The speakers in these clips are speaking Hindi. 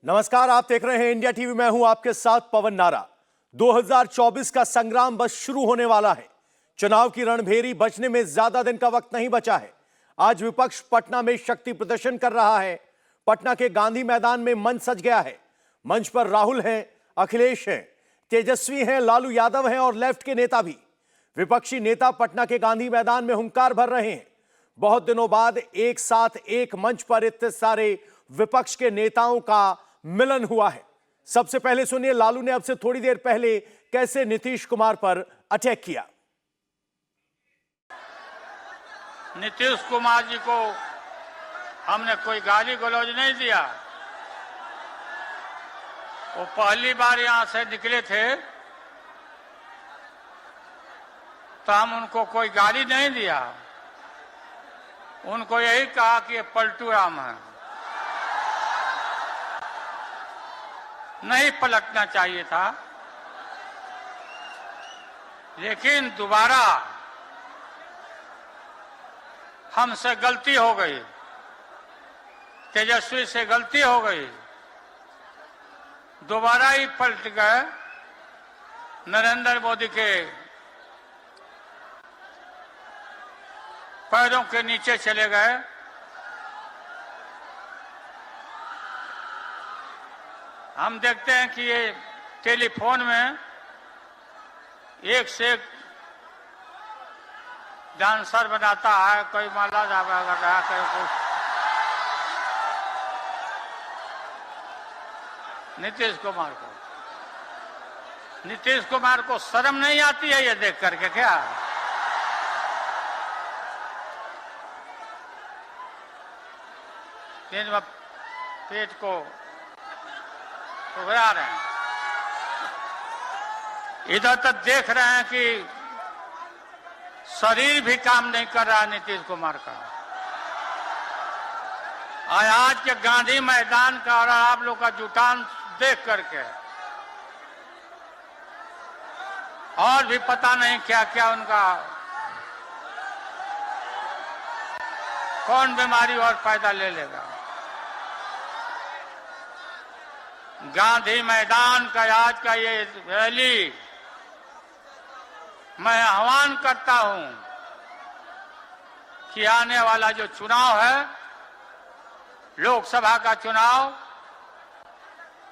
नमस्कार, आप देख रहे हैं इंडिया टीवी। मैं हूं आपके साथ पवन नारा। 2024 का संग्राम बस शुरू होने वाला है। चुनाव की रणभेरी बचने में ज्यादा दिन का वक्त नहीं बचा है। आज विपक्ष पटना में शक्ति प्रदर्शन कर रहा है। पटना के गांधी मैदान में मंच सज गया है। मंच पर राहुल हैं, अखिलेश हैं, तेजस्वी हैं, लालू यादव हैं और लेफ्ट के नेता भी। विपक्षी नेता पटना के गांधी मैदान में हुंकार भर रहे हैं। बहुत दिनों बाद एक साथ एक मंच पर इतने सारे विपक्ष के नेताओं का मिलन हुआ है। सबसे पहले सुनिए लालू ने अब से थोड़ी देर पहले कैसे नीतीश कुमार पर अटैक किया। नीतीश कुमार जी को हमने कोई गाली गलौज नहीं दिया। वो पहली बार यहां से निकले थे तो हम उनको कोई गाली नहीं दिया। उनको यही कहा कि ये पलटू राम है, नहीं पलटना चाहिए था। लेकिन दोबारा हमसे गलती हो गई, तेजस्वी से गलती हो गई। दोबारा ही पलट गए, नरेंद्र मोदी के पैरों के नीचे चले गए। हम देखते हैं कि ये टेलीफोन में एक से एक डांसर बनाता है, कोई माला जावा कर रहा है, कोई कुछ। नीतीश कुमार को शर्म नहीं आती है ये देख करके क्या? दिन में पेट को उभरा रहे हैं, इधर तक देख रहे हैं कि शरीर भी काम नहीं कर रहा नीतीश कुमार का। आज के गांधी मैदान का और आप लोग का जुटान देख करके और भी पता नहीं क्या क्या उनका कौन बीमारी और पैदा ले लेगा। गांधी मैदान का आज का ये रैली मैं आह्वान करता हूं कि आने वाला जो चुनाव है, लोकसभा का चुनाव,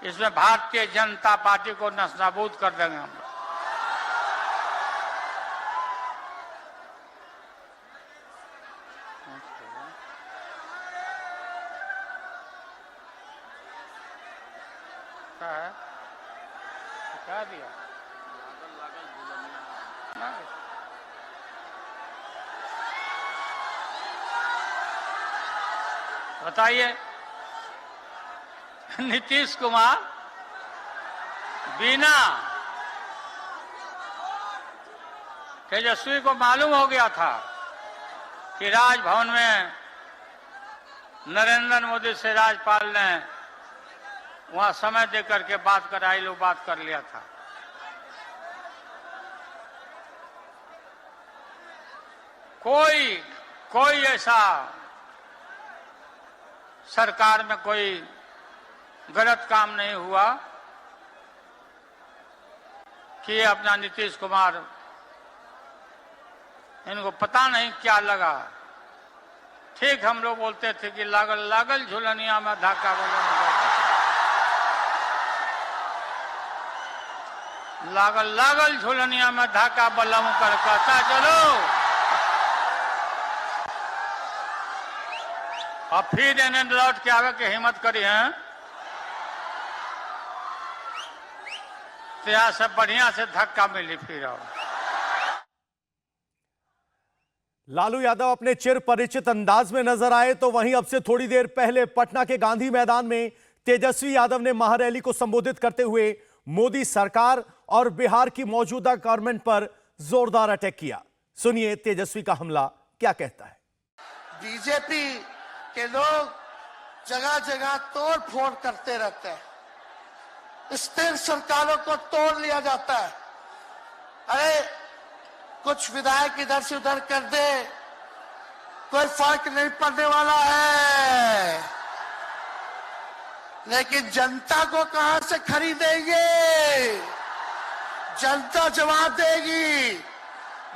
इसमें भारतीय जनता पार्टी को नस्तानाबूद कर देंगे हम। क्या दिया? बताइए, नीतीश कुमार बिना तेजस्वी को मालूम हो गया था कि राजभवन में नरेंद्र मोदी से राज्यपाल ने वहां समय देकर के बात कराई, लोग बात कर लिया था। कोई ऐसा सरकार में कोई गलत काम नहीं हुआ कि अपना नीतीश कुमार, इनको पता नहीं क्या लगा। ठीक हम लोग बोलते थे कि लागल लागल झुलनिया में धाका लागल लागल झुलनिया में धाका बलम कर कहता चलो। अब फिर इन्हें लौट के आवे के हिम्मत करी है तो यहाँ से बढ़िया से धक्का मिली फिर। लालू यादव अपने चिर परिचित अंदाज में नजर आए तो वहीं अब से थोड़ी देर पहले पटना के गांधी मैदान में तेजस्वी यादव ने महारैली को संबोधित करते हुए मोदी सरकार और बिहार की मौजूदा गवर्नमेंट पर जोरदार अटैक किया। सुनिए तेजस्वी का हमला क्या कहता है। बीजेपी के लोग जगह जगह तोड़ फोड़ करते रहते हैं, स्थिर सरकारों को तोड़ लिया जाता है। अरे कुछ विधायक इधर से उधर कर दे, कोई फर्क नहीं पड़ने वाला है। लेकिन जनता को कहां से खरीदेंगे? जनता जवाब देगी।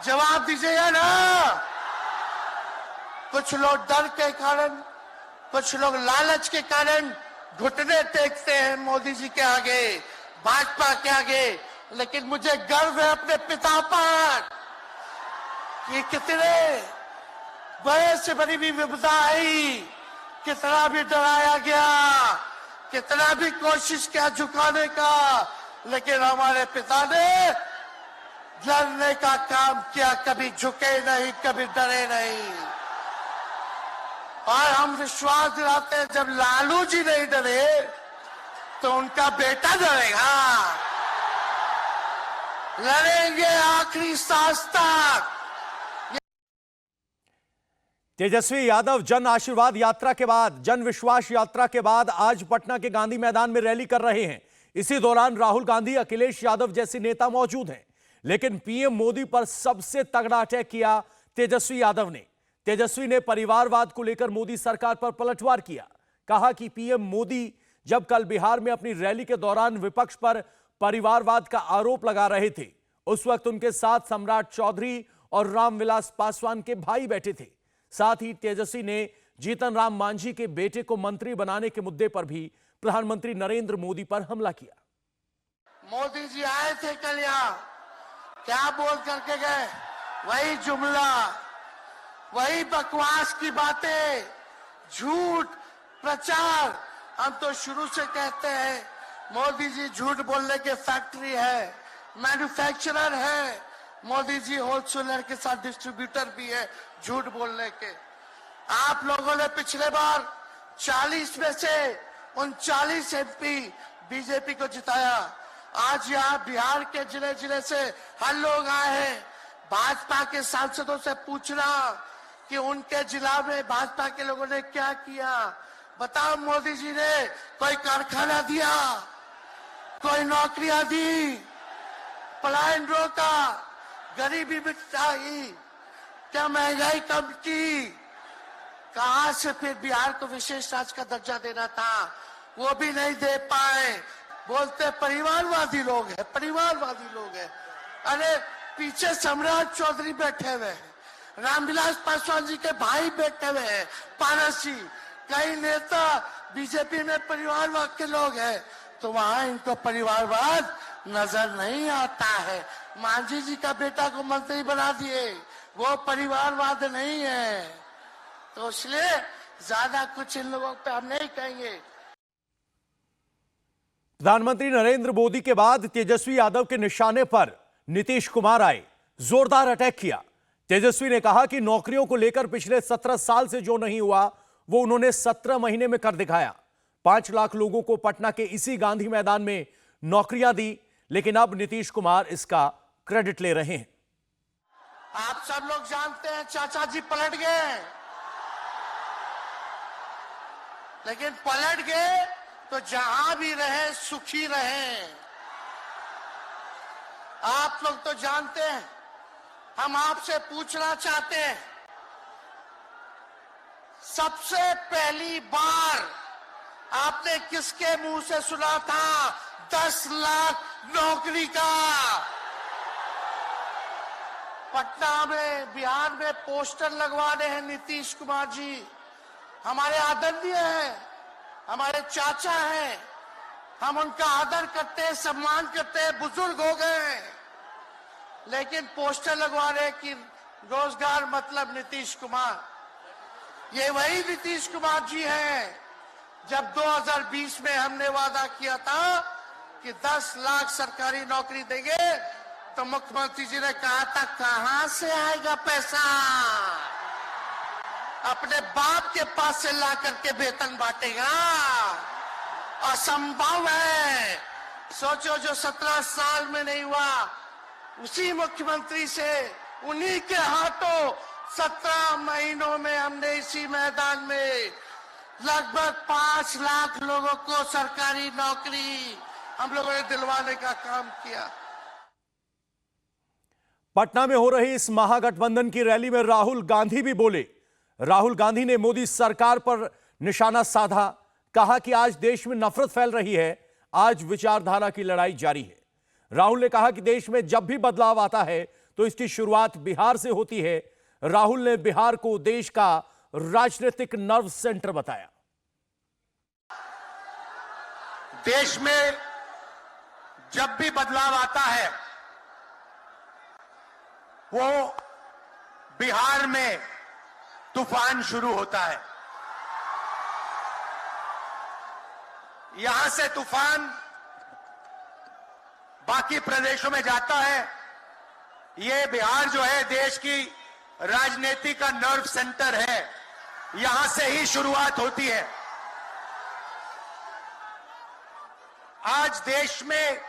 जवाब दीजिएगा ना। कुछ लोग डर के कारण, कुछ लोग लालच के कारण घुटने टेकते हैं मोदी जी के आगे, भाजपा के आगे। लेकिन मुझे गर्व है अपने पिता पर कि कितने बड़े से बड़ी भी विपदा आई, कितना भी डराया गया, कितना भी कोशिश किया झुकाने का, लेकिन हमारे पिता ने लड़ने का काम किया, कभी झुके नहीं, कभी डरे नहीं। और हम विश्वास दिलाते हैं जब लालू जी नहीं डरे तो उनका बेटा डरेगा। लड़ेंगे आखिरी सांस तक। तेजस्वी यादव जन आशीर्वाद यात्रा के बाद, जन विश्वास यात्रा के बाद आज पटना के गांधी मैदान में रैली कर रहे हैं। इसी दौरान राहुल गांधी, अखिलेश यादव जैसे नेता मौजूद हैं। लेकिन पीएम मोदी पर सबसे तगड़ा अटैक किया तेजस्वी यादव ने। तेजस्वी ने परिवारवाद को लेकर मोदी सरकार पर पलटवार किया। कहा कि पीएम मोदी जब कल बिहार में अपनी रैली के दौरान विपक्ष पर परिवारवाद का आरोप लगा रहे थे, उस वक्त उनके साथ सम्राट चौधरी और रामविलास पासवान के भाई बैठे थे। साथ ही तेजस्वी ने जीतन राम मांझी के बेटे को मंत्री बनाने के मुद्दे पर भी प्रधानमंत्री नरेंद्र मोदी पर हमला किया। मोदी जी आए थे कल यहाँ, क्या बोल करके गए? वही जुमला, वही बकवास की बातें, झूठ प्रचार। हम तो शुरू से कहते हैं मोदी जी झूठ बोलने के फैक्ट्री है, मैन्युफैक्चरर है। मोदी जी होलसेलर के साथ डिस्ट्रीब्यूटर भी है झूठ बोलने के। आप लोगों ने पिछले बार 40 में से 39 एमपी बीजेपी को जिताया। आज यहाँ बिहार के जिले जिले से हर लोग आए हैं भाजपा के सांसदों से पूछना कि उनके जिला में भाजपा के लोगों ने क्या किया। बताओ, मोदी जी ने कोई कारखाना दिया, कोई नौकरियां दी, पलायन रोका, गरीबी मिटाई, क्या महंगाई कम की? कहां से फिर बिहार को विशेष राज्य का दर्जा देना था, वो भी नहीं दे पाए। बोलते परिवारवादी लोग हैं, परिवारवादी लोग हैं। अरे पीछे सम्राट चौधरी बैठे हुए हैं, रामविलास पासवान जी के भाई बैठे हुए हैं, पारस जी, कई नेता बीजेपी में परिवारवाद के लोग हैं, तो वहां इनको परिवारवाद नजर नहीं आता है। मांझी जी का बेटा को मंत्री बना दिए, वो परिवारवाद नहीं है। तो इसलिए ज्यादा कुछ इन लोगों पे हम नहीं कहेंगे। प्रधानमंत्री नरेंद्र मोदी के बाद तेजस्वी यादव के निशाने पर नीतीश कुमार आए, जोरदार अटैक किया। तेजस्वी ने कहा कि नौकरियों को लेकर पिछले 17 साल से जो नहीं हुआ वो उन्होंने 17 महीने में कर दिखाया। 5 लाख लोगों को पटना के इसी गांधी मैदान में नौकरियां दी, लेकिन अब नीतीश कुमार इसका क्रेडिट ले रहे हैं। आप सब लोग जानते हैं चाचा जी पलट गए, लेकिन पलट गए तो जहां भी रहे सुखी रहे। आप लोग तो जानते हैं, हम आपसे पूछना चाहते हैं, सबसे पहली बार आपने किसके मुंह से सुना था 10 लाख नौकरी का? पटना में, बिहार में पोस्टर लगवाने हैं नीतीश कुमार जी। हमारे आदरणीय हैं, हमारे चाचा हैं, हम उनका आदर करते हैं, सम्मान करते हैं, बुजुर्ग हो गए, लेकिन पोस्टर लगवा रहे कि रोजगार मतलब नीतीश कुमार। ये वही नीतीश कुमार जी हैं जब 2020 में हमने वादा किया था कि 10 लाख सरकारी नौकरी देंगे, तो मुख्यमंत्री जी ने कहा था कहां से आएगा पैसा? अपने बाप के पास से ला करके वेतन बांटेगा? असंभव है। सोचो, जो 17 साल में नहीं हुआ, उसी मुख्यमंत्री से, उन्हीं के हाथों 17 महीनों में हमने इसी मैदान में लगभग 5 लाख लोगों को सरकारी नौकरी हम लोगों ने दिलवाने का काम किया। पटना में हो रही इस महागठबंधन की रैली में राहुल गांधी भी बोले। राहुल गांधी ने मोदी सरकार पर निशाना साधा, कहा कि आज देश में नफरत फैल रही है, आज विचारधारा की लड़ाई जारी है। राहुल ने कहा कि देश में जब भी बदलाव आता है तो इसकी शुरुआत बिहार से होती है। राहुल ने बिहार को देश का राजनीतिक नर्व सेंटर बताया। देश में जब भी बदलाव आता है वो बिहार में तूफान शुरू होता है। यहां से तूफान बाकी प्रदेशों में जाता है। ये बिहार जो है देश की राजनीति का नर्व सेंटर है, यहां से ही शुरुआत होती है। आज देश में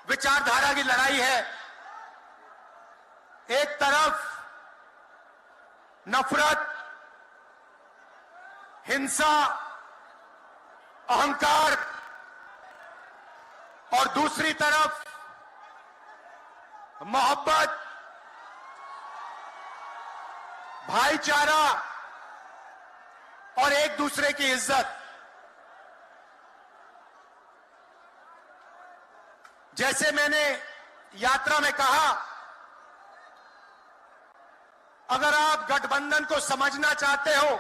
विचारधारा की लड़ाई है। एक तरफ नफरत, हिंसा, अहंकार और दूसरी तरफ मोहब्बत, भाईचारा और एक दूसरे की इज्जत। जैसे मैंने यात्रा में कहा, अगर आप गठबंधन को समझना चाहते हो,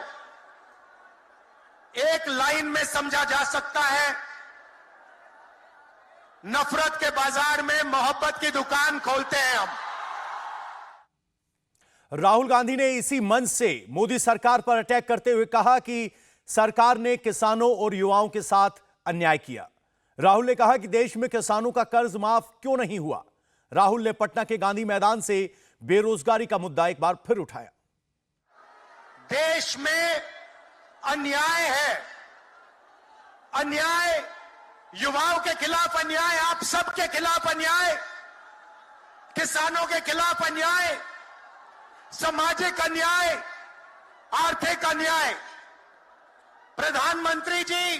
एक लाइन में समझा जा सकता है, नफरत के बाजार में मोहब्बत की दुकान खोलते हैं हम। राहुल गांधी ने इसी मंच से मोदी सरकार पर अटैक करते हुए कहा कि सरकार ने किसानों और युवाओं के साथ अन्याय किया। राहुल ने कहा कि देश में किसानों का कर्ज माफ क्यों नहीं हुआ। राहुल ने पटना के गांधी मैदान से बेरोजगारी का मुद्दा एक बार फिर उठाया। देश में अन्याय है, अन्याय युवाओं के खिलाफ अन्याय, आप सबके खिलाफ अन्याय, किसानों के खिलाफ अन्याय, सामाजिक अन्याय, आर्थिक अन्याय। प्रधानमंत्री जी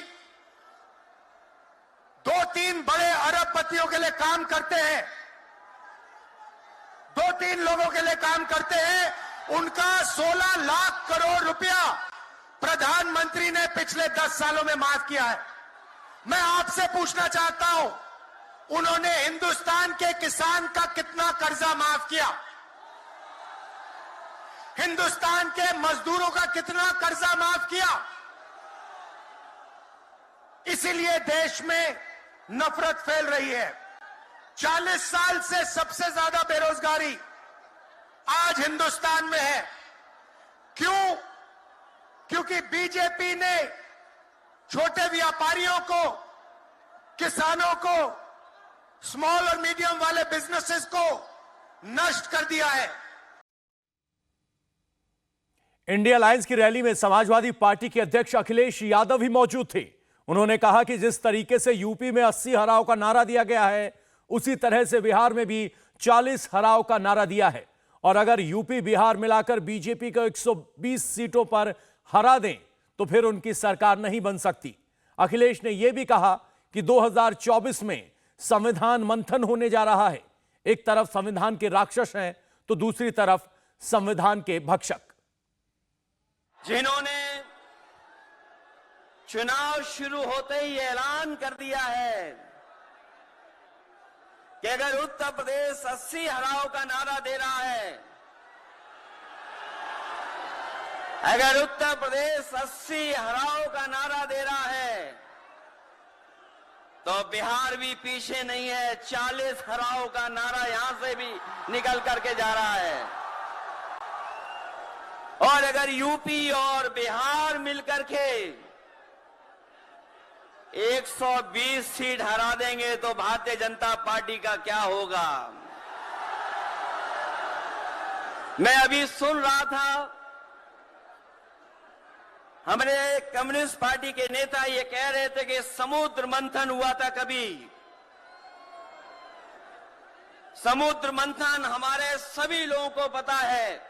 2-3 बड़े अरबपतियों के लिए काम करते हैं, 2-3 लोगों के लिए काम करते हैं। उनका 16 लाख करोड़ रुपया प्रधानमंत्री ने पिछले 10 सालों में माफ किया है। मैं आपसे पूछना चाहता हूं, उन्होंने हिंदुस्तान के किसान का कितना कर्जा माफ किया? हिंदुस्तान के मजदूरों का कितना कर्जा माफ किया? इसीलिए देश में नफरत फैल रही है। 40 साल से सबसे ज्यादा बेरोजगारी आज हिंदुस्तान में है। क्यों? क्योंकि बीजेपी ने छोटे व्यापारियों को, किसानों को, स्मॉल और मीडियम वाले बिजनेसेस को नष्ट कर दिया है। इंडिया अलायंस की रैली में समाजवादी पार्टी के अध्यक्ष अखिलेश यादव भी मौजूद थे। उन्होंने कहा कि जिस तरीके से यूपी में 80 हराओ का नारा दिया गया है, उसी तरह से बिहार में भी 40 हराओ का नारा दिया है और अगर यूपी बिहार मिलाकर बीजेपी को 120 सीटों पर हरा दें तो फिर उनकी सरकार नहीं बन सकती। अखिलेश ने यह भी कहा कि 2024 में संविधान मंथन होने जा रहा है। एक तरफ संविधान के राक्षस हैं तो दूसरी तरफ संविधान के भक्षक। जिन्होंने चुनाव शुरू होते ही ऐलान कर दिया है कि अगर उत्तर प्रदेश 80 हराओ का नारा दे रहा है, अगर उत्तर प्रदेश 80 हराओ का नारा दे रहा है तो बिहार भी पीछे नहीं है। 40 हराओ का नारा यहां से भी निकल करके जा रहा है और अगर यूपी और बिहार मिलकर के 120 सीट हरा देंगे तो भारतीय जनता पार्टी का क्या होगा? मैं अभी सुन रहा था, हमारे कम्युनिस्ट पार्टी के नेता ये कह रहे थे कि समुद्र मंथन हुआ था कभी। समुद्र मंथन हमारे सभी लोगों को पता है।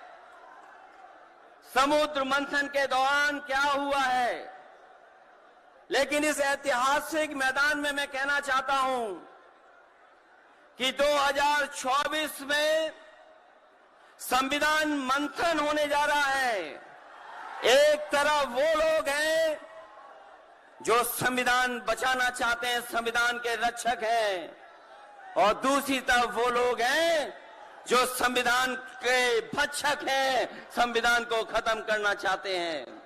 समुद्र मंथन के दौरान क्या हुआ है, लेकिन इस ऐतिहासिक मैदान में मैं कहना चाहता हूं कि 2024 में संविधान मंथन होने जा रहा है। एक तरफ वो लोग हैं जो संविधान बचाना चाहते हैं, संविधान के रक्षक हैं, और दूसरी तरफ वो लोग हैं जो संविधान के भक्षक हैं, संविधान को खत्म करना चाहते हैं।